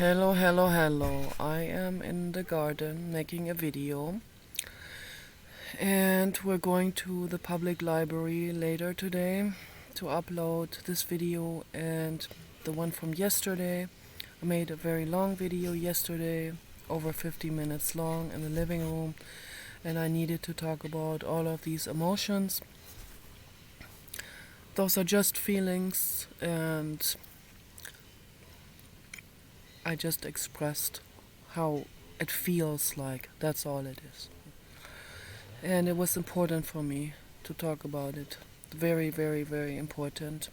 Hello, hello, hello. I am in the garden making a video, and we're going to the public library later today to upload this video and the one from yesterday. I made a very long video yesterday, over 50 minutes long, in the living room, and I needed to talk about all of these emotions. Those are just feelings, and I just expressed how it feels like. That's all it is. And it was important for me to talk about it. Very, very, very important.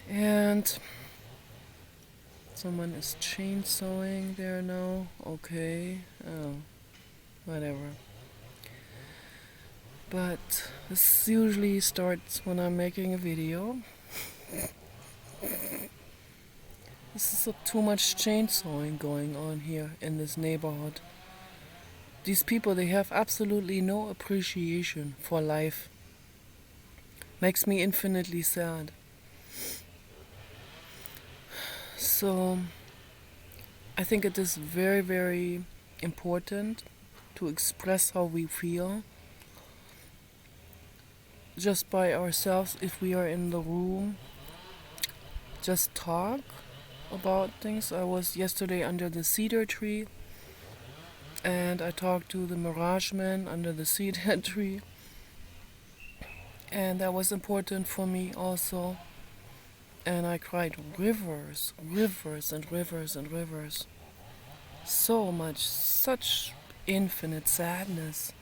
And someone is chainsawing there now. Okay. Oh, whatever. But this usually starts when I'm making a video. This is too much chainsawing going on here in this neighborhood. These people, they have absolutely no appreciation for life. Makes me infinitely sad. So, I think it is very, very important to express how we feel just by ourselves. If we are in the room, just talk about things. I was yesterday under the cedar tree, and I talked to the Mirage Man under the cedar tree, and that was important for me also. And I cried rivers, rivers and rivers and rivers. So much, such infinite sadness.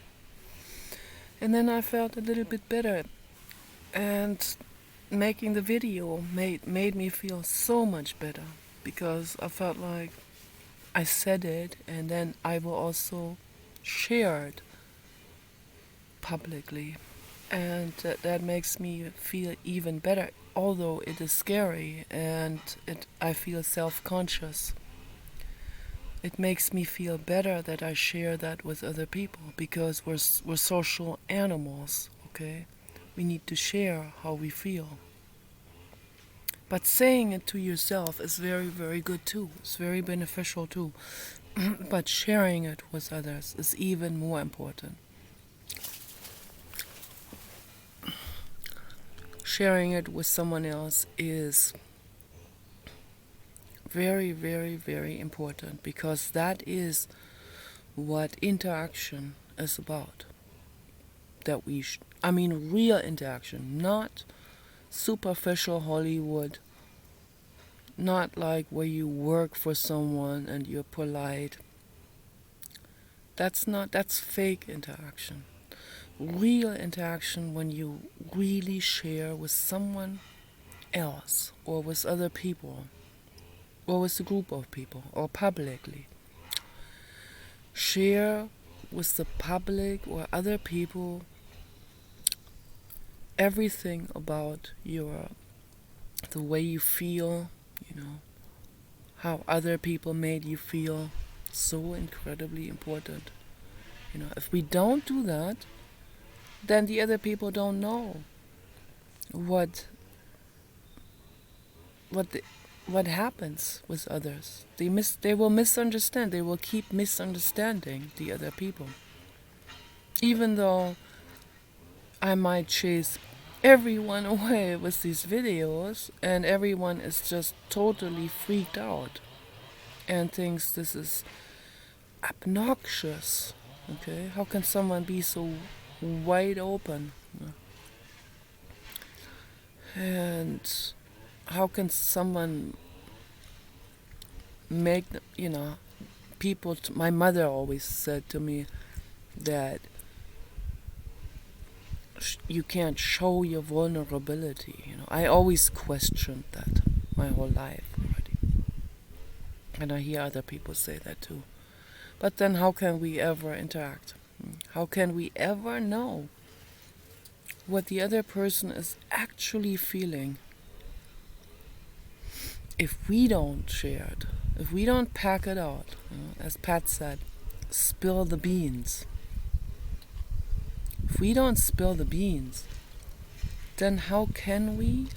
And then I felt a little bit better, and making the video made me feel so much better, because I felt like I said it, and then I will also share it publicly, and that makes me feel even better, although it is scary and I feel self-conscious. It makes me feel better that I share that with other people, because we're social animals, okay? We need to share how we feel. But saying it to yourself is very, very good too. It's very beneficial too. But sharing it with others is even more important. Sharing it with someone else is very, very, very important, because that is what interaction is about. That real interaction, not superficial Hollywood, not like where you work for someone and you're polite. That's fake interaction. Real interaction, when you really share with someone else, or with other people, or with a group of people, or publicly. Share with the public or other people everything about the way you feel, how other people made you feel. So incredibly important. If we don't do that, then the other people don't know what happens with others. They will misunderstand. They will keep misunderstanding the other people. Even though I might chase everyone away with these videos, and everyone is just totally freaked out and thinks this is obnoxious. Okay, how can someone be so wide open? And how can someone make, people... My mother always said to me that you can't show your vulnerability. I always questioned that my whole life already. And I hear other people say that too. But then how can we ever interact? How can we ever know what the other person is actually feeling if we don't share it? If we don't pack it out, as Pat said, spill the beans. If we don't spill the beans, then how can we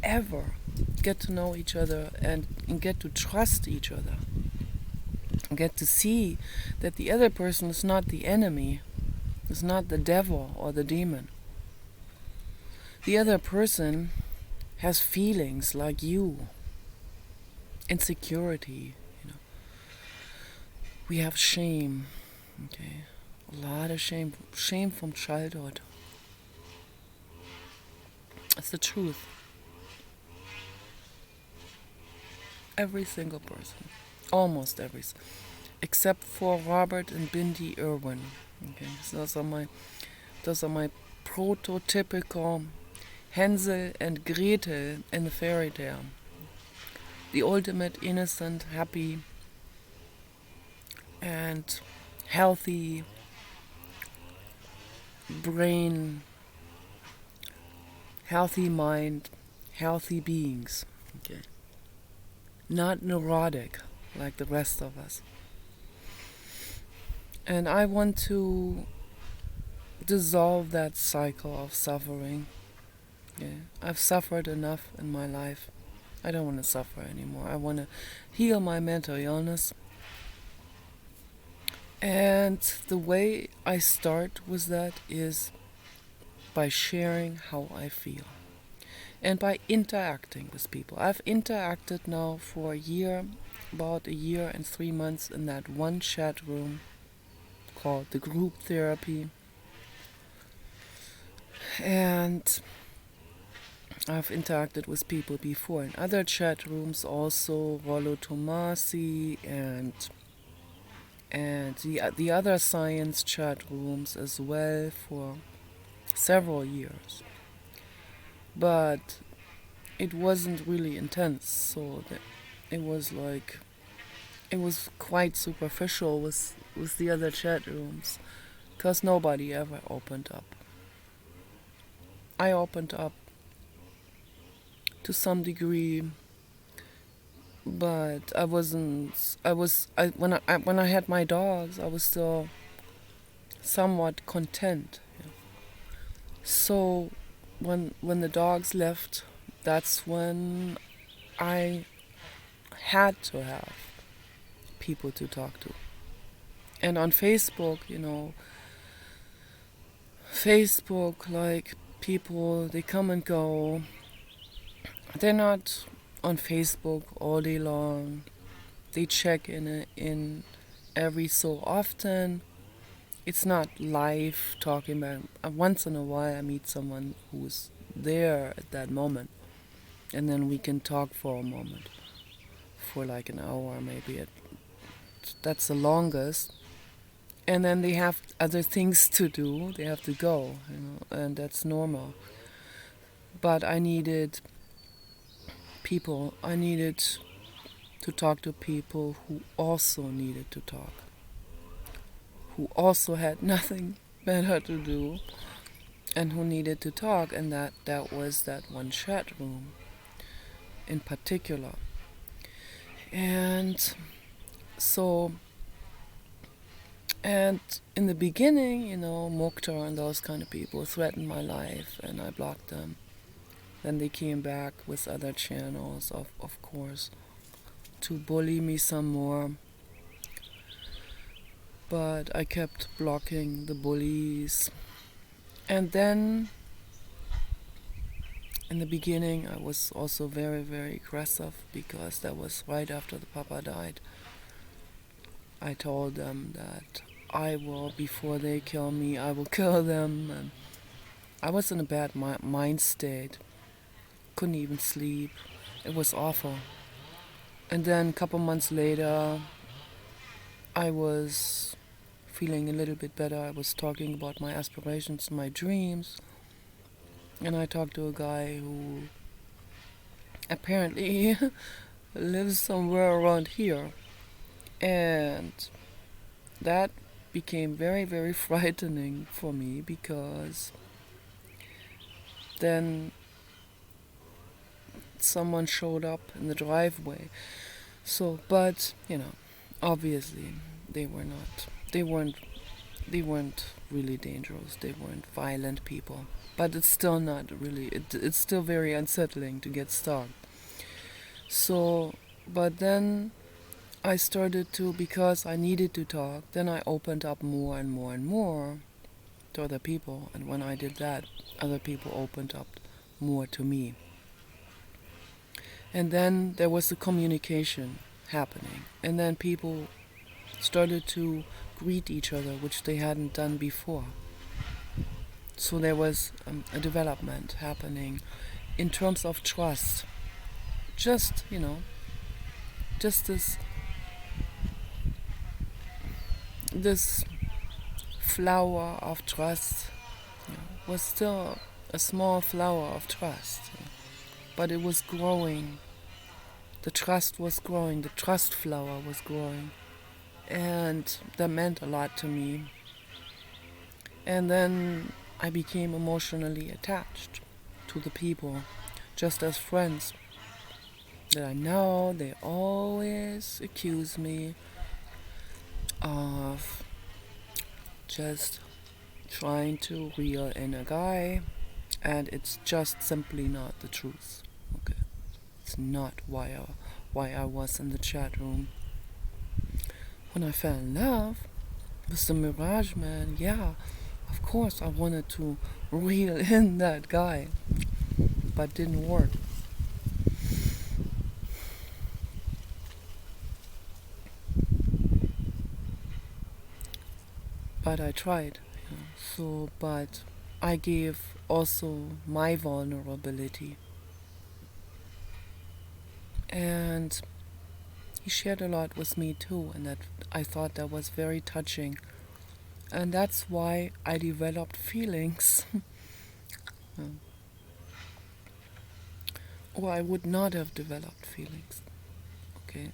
ever get to know each other and get to trust each other. Get to see that the other person is not the enemy, is not the devil or the demon. The other person has feelings like you, insecurity, We have shame, okay? A lot of shame from childhood. It's the truth. Every single person, almost every, except for Robert and Bindi Irwin. Okay, so those are my prototypical Hansel and Gretel in the fairy tale. The ultimate innocent, happy, and healthy brain, healthy mind, healthy beings. Okay. Not neurotic like the rest of us. And I want to dissolve that cycle of suffering. Yeah. I've suffered enough in my life. I don't want to suffer anymore. I want to heal my mental illness. And the way I start with that is by sharing how I feel and by interacting with people. I've interacted now for about a year and 3 months in that one chat room called the group therapy. And I've interacted with people before in other chat rooms also, Rollo Tomasi and the other science chat rooms as well for several years. But it wasn't really intense, so that it was quite superficial with the other chat rooms, because nobody ever opened up. I opened up to some degree, but when I had my dogs, I was still somewhat content. So when the dogs left, that's when I had to have people to talk to. And on Facebook, like, people, they come and go. They're not on Facebook all day long. They check in every so often. It's not live talking about. Once in a while I meet someone who's there at that moment, and then we can talk for a moment, for like an hour maybe. That's the longest. And then they have other things to do. They have to go, and that's normal. But I needed people. I needed to talk to people who also needed to talk, who also had nothing better to do, and who needed to talk. And that was that one chat room in particular. And so, and in the beginning, Mokhtar and those kind of people threatened my life, and I blocked them. Then they came back with other channels, of course, to bully me some more. But I kept blocking the bullies. And then, in the beginning, I was also very, very aggressive, because that was right after the papa died. I told them that before they kill me, I will kill them. And I was in a bad mind state. Couldn't even sleep. It was awful. And then a couple months later, I was feeling a little bit better. I was talking about my aspirations, my dreams. And I talked to a guy who apparently lives somewhere around here. And that became very, very frightening for me, because then someone showed up in the driveway. So, but, obviously they weren't really dangerous. They weren't violent people. But it's still not really, it's still very unsettling to get stalked. So, but then I started to, because I needed to talk, then I opened up more and more and more to other people. And when I did that, other people opened up more to me. And then there was the communication happening. And then people started to greet each other, which they hadn't done before. So there was a development happening in terms of trust. Just, just this flower of trust, was still a small flower of trust, but it was growing. The trust was growing. The trust flower was growing, and that meant a lot to me. And then I became emotionally attached to the people, just as friends that I know. They always accuse me of just trying to reel in a guy, and it's just simply not the truth. Okay, it's not why I was in the chat room. When I fell in love with the Mirage Man, yeah, of course I wanted to reel in that guy, but didn't work. But I tried. But I gave also my vulnerability, and he shared a lot with me too, and that I thought that was very touching, and that's why I developed feelings, or I would not have developed feelings. Okay,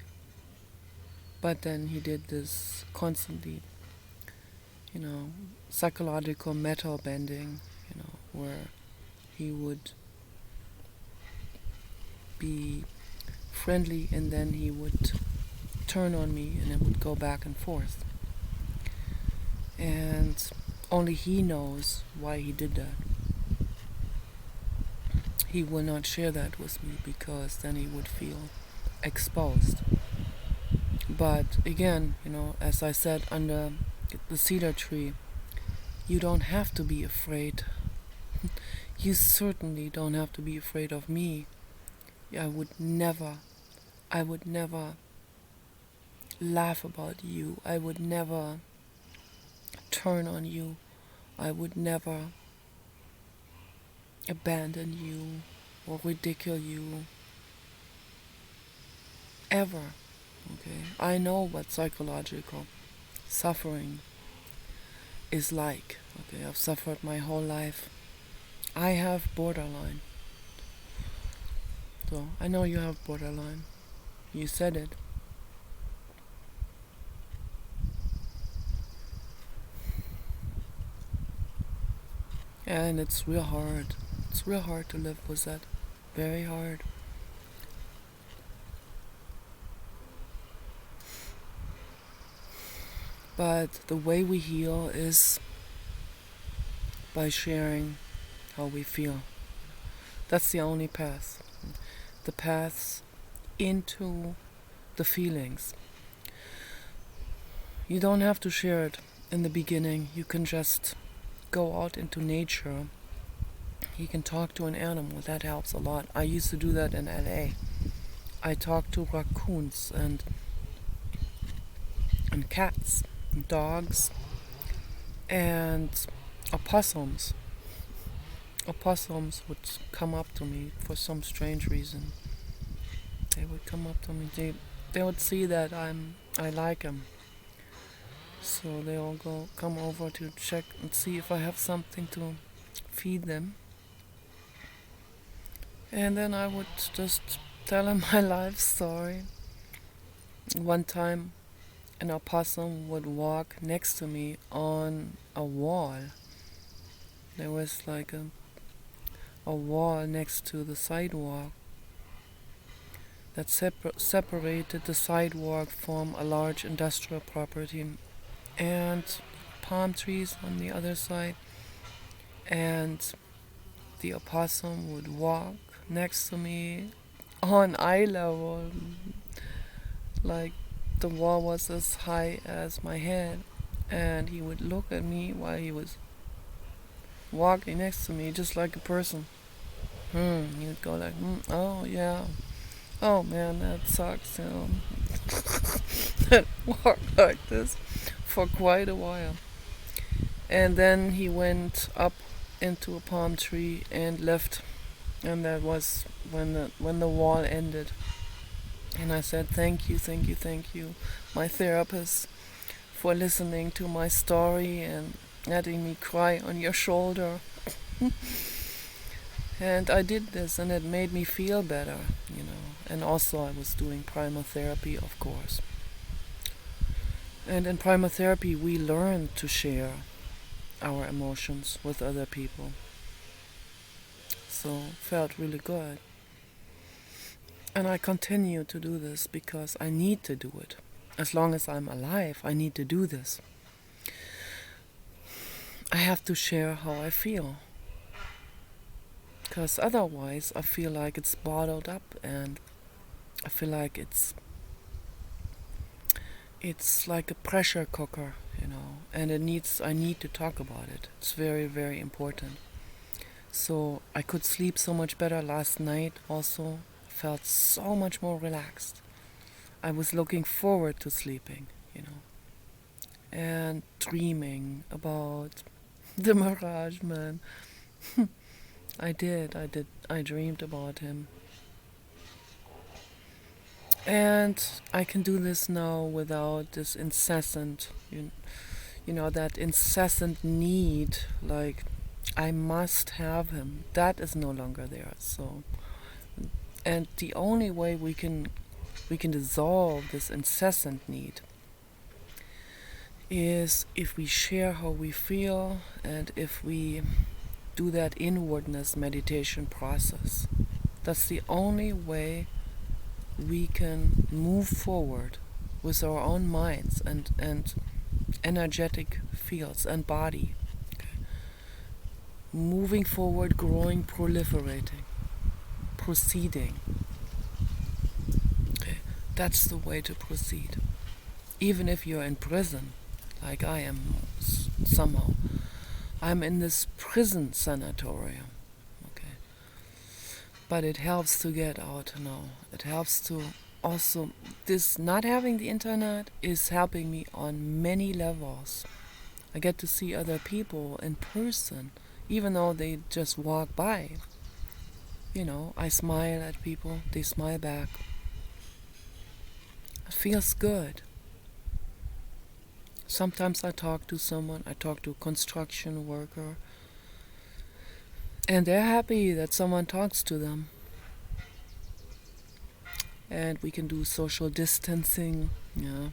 but then he did this constantly, you know, psychological metal bending, where he would be friendly and then he would turn on me and it would go back and forth. And only he knows why he did that. He will not share that with me because then he would feel exposed. But again, as I said, under the cedar tree, you don't have to be afraid. You certainly don't have to be afraid of me. I would never laugh about you. I would never turn on you. I would never abandon you or ridicule you. Ever. Okay? I know what psychological suffering is like. Okay? I've suffered my whole life. I have borderline. So I know you have borderline. You said it. And it's real hard. It's real hard to live with that. Very hard. But the way we heal is by sharing how we feel. That's the only path. The path into the feelings. You don't have to share it in the beginning. You can just go out into nature. You can talk to an animal. That helps a lot. I used to do that in LA. I talked to raccoons and cats and dogs and opossums. Opossums would come up to me for some strange reason. They would come up to me. They would see that I like them. So they all come over to check and see if I have something to feed them. And then I would just tell them my life story. One time an opossum would walk next to me on a wall. There was like a wall next to the sidewalk that separated the sidewalk from a large industrial property and palm trees on the other side. And the opossum would walk next to me on eye level, like the wall was as high as my head, and he would look at me while he was walking next to me, just like a person. He would go like, oh yeah, oh man, that sucks, you know. And walk like this for quite a while. And then he went up into a palm tree and left. And that was when the wall ended. And I said, thank you, thank you, thank you, my therapist, for listening to my story and letting me cry on your shoulder. And I did this, and it made me feel better, you know. And also, I was doing primatherapy, of course. And in primatherapy, we learn to share our emotions with other people. So, felt really good. And I continue to do this because I need to do it. As long as I'm alive, I need to do this. I have to share how I feel. Because otherwise, I feel like it's bottled up, and I feel like it's like a pressure cooker, you know, and I need to talk about it. It's very, very important. So I could sleep so much better last night also. Felt so much more relaxed. I was looking forward to sleeping, you know, and dreaming about the Mirage Man. I dreamed about him. And I can do this now without this incessant, that incessant need, like, I must have him. That is no longer there. So, and the only way we can dissolve this incessant need is if we share how we feel, and if we do that inwardness meditation process. That's the only way we can move forward with our own minds and energetic fields and body. Moving forward, growing, proliferating, proceeding. Okay. That's the way to proceed. Even if you're in prison, like I am somehow. I'm in this prison sanatorium. Okay. But it helps to get out now. It helps to also, this not having the internet is helping me on many levels. I get to see other people in person, even though they just walk by. You know, I smile at people, they smile back. It feels good. Sometimes I talk to someone, I talk to a construction worker, and they're happy that someone talks to them. And we can do social distancing, yeah.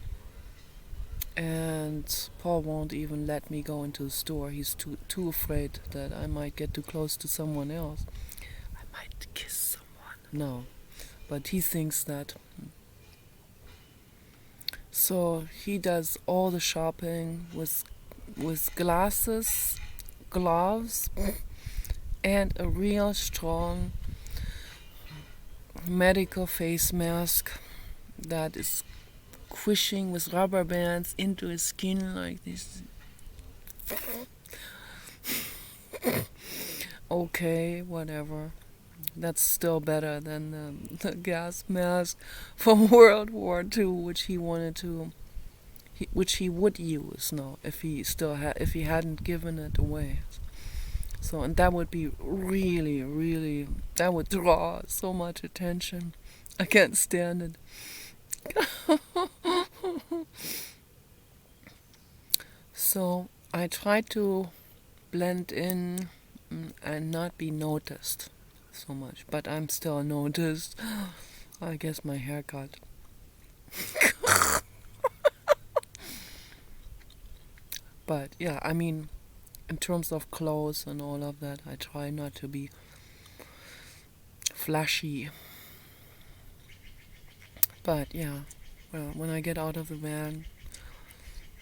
And Paul won't even let me go into the store. He's too afraid that I might get too close to someone else. I might kiss someone. No, but he thinks that. So he does all the shopping with glasses, gloves, and a real strong medical face mask that is squishing with rubber bands into his skin like this. Okay, whatever. That's still better than the gas mask from World War II, which he wanted to, which he would use now if he hadn't given it away. So, and that would be really, really, that would draw so much attention. I can't stand it. So I try to blend in and not be noticed so much, but I'm still noticed. I guess my haircut. But yeah, I mean, in terms of clothes and all of that, I try not to be flashy. But yeah, well, when I get out of the van,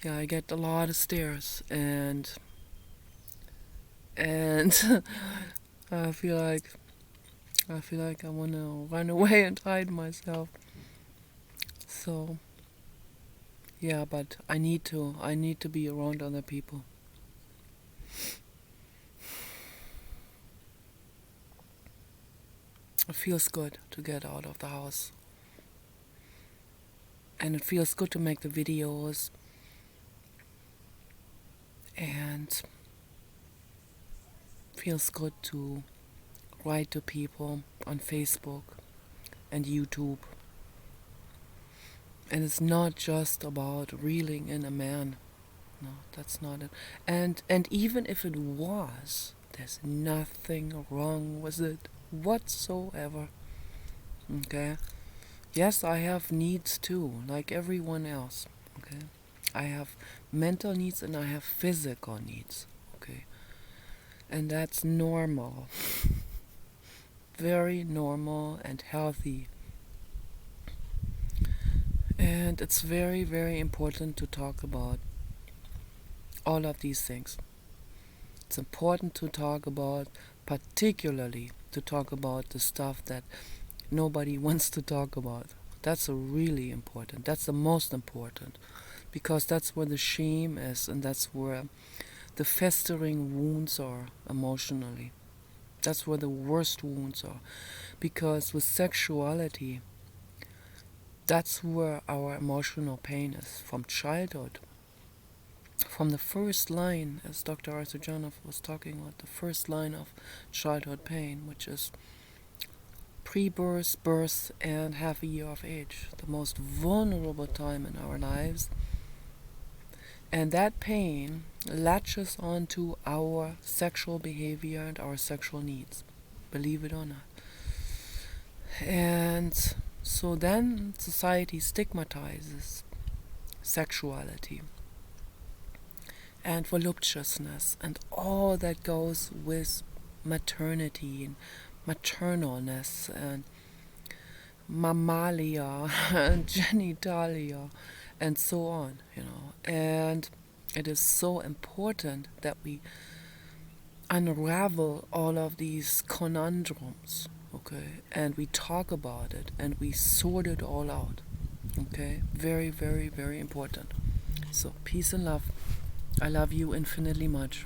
yeah, I get a lot of stares, and I feel like I feel like I want to run away and hide myself. So, yeah, but I need to. I need to be around other people. It feels good to get out of the house. And it feels good to make the videos. And feels good to write to people on Facebook and YouTube. And it's not just about reeling in a man. No, that's not it. And even if it was, there's nothing wrong with it whatsoever. Okay? Yes, I have needs too, like everyone else. Okay? I have mental needs and I have physical needs. Okay? And that's normal. Very normal and healthy. And it's very, very important to talk about all of these things. It's important to talk about, particularly to talk about the stuff that nobody wants to talk about. That's really important. That's the most important. Because that's where the shame is, and that's where the festering wounds are emotionally. That's where the worst wounds are. Because with sexuality, that's where our emotional pain is, from childhood. From the first line, as Dr. Arthur Janoff was talking about, the first line of childhood pain, which is pre-birth, birth, and half a year of age, the most vulnerable time in our lives. And that pain latches onto our sexual behavior and our sexual needs, believe it or not. And so then society stigmatizes sexuality and voluptuousness and all that goes with maternity and maternalness and mammalia and genitalia and so on, And it is so important that we unravel all of these conundrums, okay? And we talk about it and we sort it all out, okay? Very, very, very important. So, peace and love. I love you infinitely much.